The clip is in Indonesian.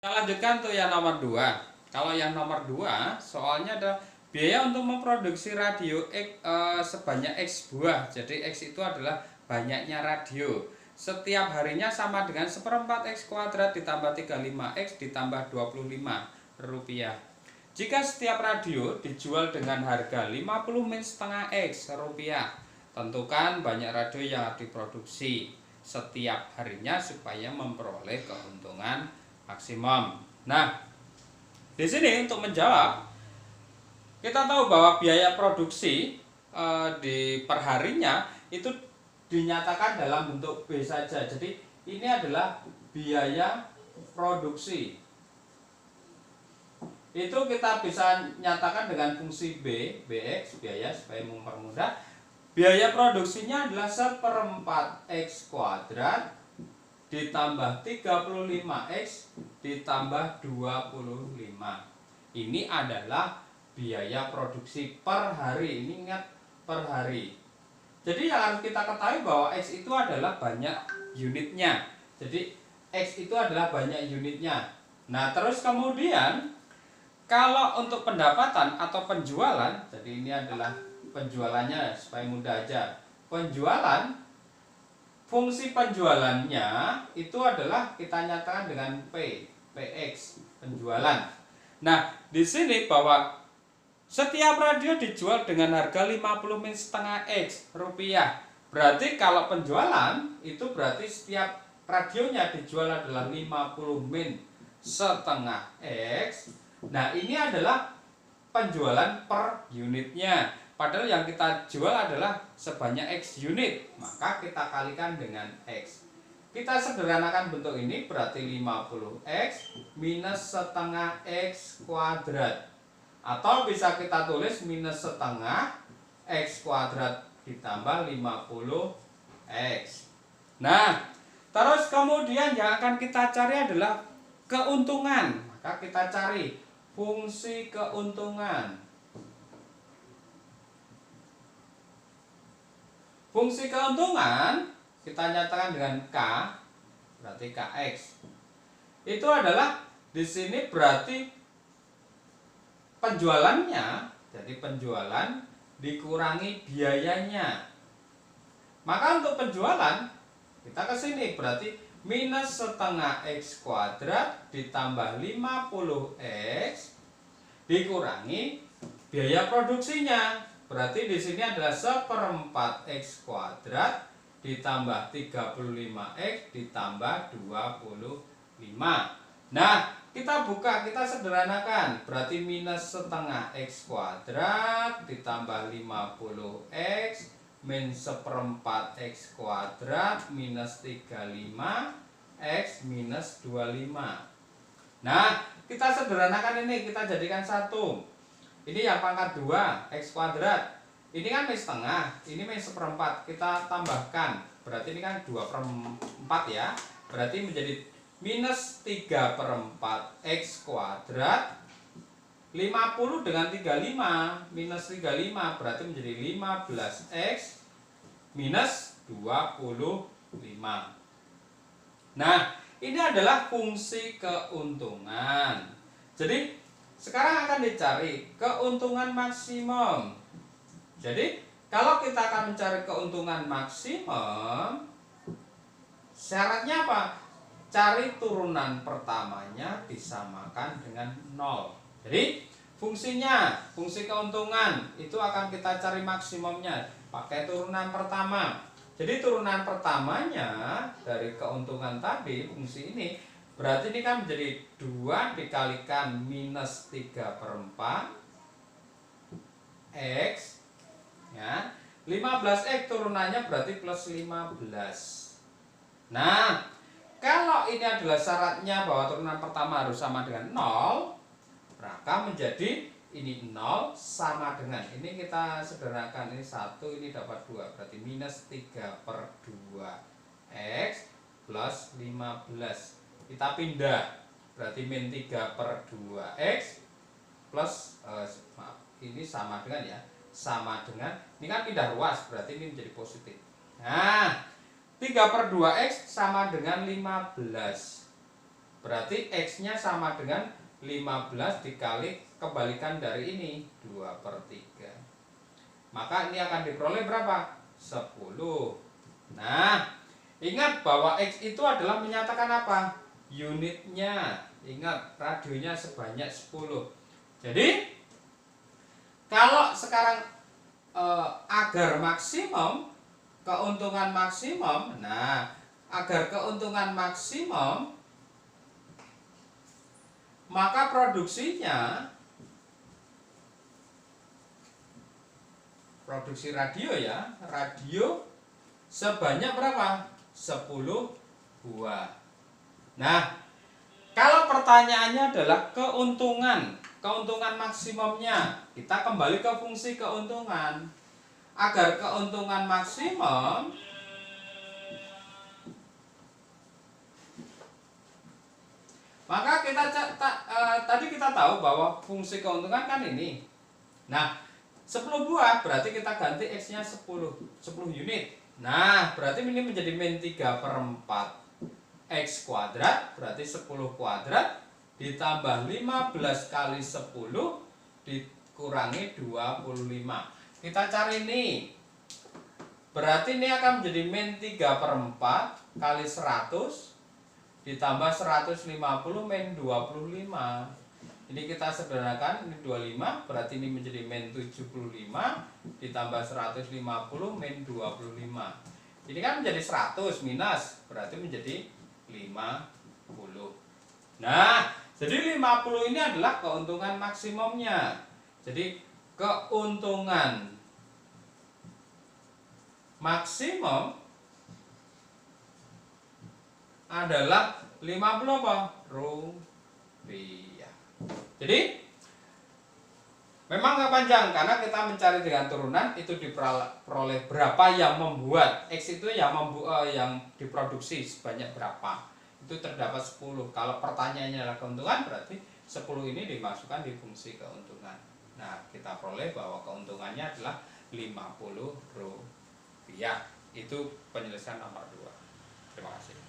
Kita lanjutkan tuh yang nomor 2. Kalau yang nomor 2, soalnya ada biaya untuk memproduksi radio sebanyak X buah. Jadi X itu adalah banyaknya radio. Setiap harinya sama dengan seperempat X kuadrat ditambah 35X ditambah 25 rupiah. Jika setiap radio dijual dengan harga 50 min setengah X rupiah, tentukan banyak radio yang diproduksi setiap harinya supaya memperoleh keuntungan maksimum. Nah, di sini untuk menjawab, kita tahu bahwa biaya produksi di perharinya itu dinyatakan dalam bentuk B saja. Jadi ini adalah biaya produksi. Itu kita bisa nyatakan dengan fungsi B, Bx, biaya supaya mempermudah. Biaya produksinya adalah seperempat X kuadrat ditambah 35X ditambah 25. Ini adalah biaya produksi per hari. Ini ingat, per hari. Jadi yang harus kita ketahui bahwa X itu adalah banyak unitnya. Jadi X itu adalah banyak unitnya. Nah, terus kemudian kalau untuk pendapatan atau penjualan, jadi ini adalah penjualannya supaya mudah aja. Penjualan, fungsi penjualannya itu adalah kita nyatakan dengan Px, penjualan. Nah, di sini bahwa setiap radio dijual dengan harga 50 min setengah X rupiah. Berarti kalau penjualan itu berarti setiap radionya dijual adalah 50 min setengah X. Nah, ini adalah penjualan per unitnya. Padahal yang kita jual adalah sebanyak X unit. Maka kita kalikan dengan X. Kita sederhanakan bentuk ini, berarti 50X minus setengah X kuadrat. Atau bisa kita tulis minus setengah X kuadrat ditambah 50X. Nah, terus kemudian yang akan kita cari adalah keuntungan. Maka kita cari fungsi keuntungan. Fungsi keuntungan kita nyatakan dengan K, berarti Kx. Itu adalah di sini berarti penjualannya, jadi penjualan dikurangi biayanya. Maka untuk penjualan kita ke sini berarti minus setengah X kuadrat ditambah 50X dikurangi biaya produksinya. Berarti di sini adalah seperempat X kuadrat ditambah 35X ditambah 25. Nah, kita buka, kita sederhanakan. Berarti minus setengah X kuadrat ditambah 50X min seperempat X kuadrat minus 35X minus 25. Nah, kita sederhanakan ini, kita jadikan satu. Ini yang pangkat 2, X kuadrat. Ini kan min setengah, ini min seperempat. Kita tambahkan, berarti ini kan 2/4 ya. Berarti menjadi minus 3/4 X kuadrat. 50 dengan 35, minus 35 berarti menjadi 15X minus 25. Nah, ini adalah fungsi keuntungan. Jadi, sekarang akan dicari keuntungan maksimum. Jadi, kalau kita akan mencari keuntungan maksimum, syaratnya apa? Cari turunan pertamanya disamakan dengan 0. Jadi fungsinya, fungsi keuntungan itu akan kita cari maksimumnya pakai turunan pertama. Jadi turunan pertamanya dari keuntungan tadi, fungsi ini, berarti ini kan menjadi 2 dikalikan minus 3/4 X ya. 15X turunannya berarti plus 15. Nah, kalau ini adalah syaratnya bahwa turunan pertama harus sama dengan 0, maka menjadi ini 0 sama dengan, ini kita sederhanakan, ini 1, ini dapat 2, berarti minus 3/2X plus 15. Kita pindah, berarti min 3/2X plus maaf, ini sama dengan ya, sama dengan, ini kan pindah ruas, berarti ini menjadi positif. Nah, 3/2X sama dengan 15. Berarti X-nya sama dengan 15 dikali kebalikan dari ini 2/3. Maka ini akan diperoleh berapa? 10. Nah, ingat bahwa X itu adalah menyatakan apa? Unitnya. Ingat, radionya sebanyak 10. Jadi, kalau sekarang agar maksimum, keuntungan maksimum, nah, agar keuntungan maksimum, maka produksi radio ya, radio sebanyak berapa? 10 buah. Nah, kalau pertanyaannya adalah keuntungan maksimumnya, kita kembali ke fungsi keuntungan. Agar keuntungan maksimum, maka tadi kita tahu bahwa fungsi keuntungan kan ini. Nah, 10 buah berarti kita ganti X-nya 10 unit. Nah, berarti ini menjadi min 3/4 X kuadrat, berarti 10 kuadrat ditambah 15 kali 10 dikurangi 25. Kita cari ini. Berarti ini akan menjadi min 3/4 kali 100 ditambah 150 min 25. Ini kita sederhanakan, ini 25, berarti ini menjadi min 75 ditambah 150 min 25. Ini kan menjadi 100 minus, berarti menjadi 50. Nah, jadi 50 ini adalah keuntungan maksimumnya. Jadi keuntungan maksimum adalah 50 apa? Rupiah. Jadi memang nggak panjang karena kita mencari dengan turunan itu diperoleh berapa yang membuat X itu yang diproduksi sebanyak berapa. Itu terdapat 10. Kalau pertanyaannya adalah keuntungan berarti 10 ini dimasukkan di fungsi keuntungan. Nah, kita peroleh bahwa keuntungannya adalah 50 rupiah. Itu penyelesaian nomor 2. Terima kasih.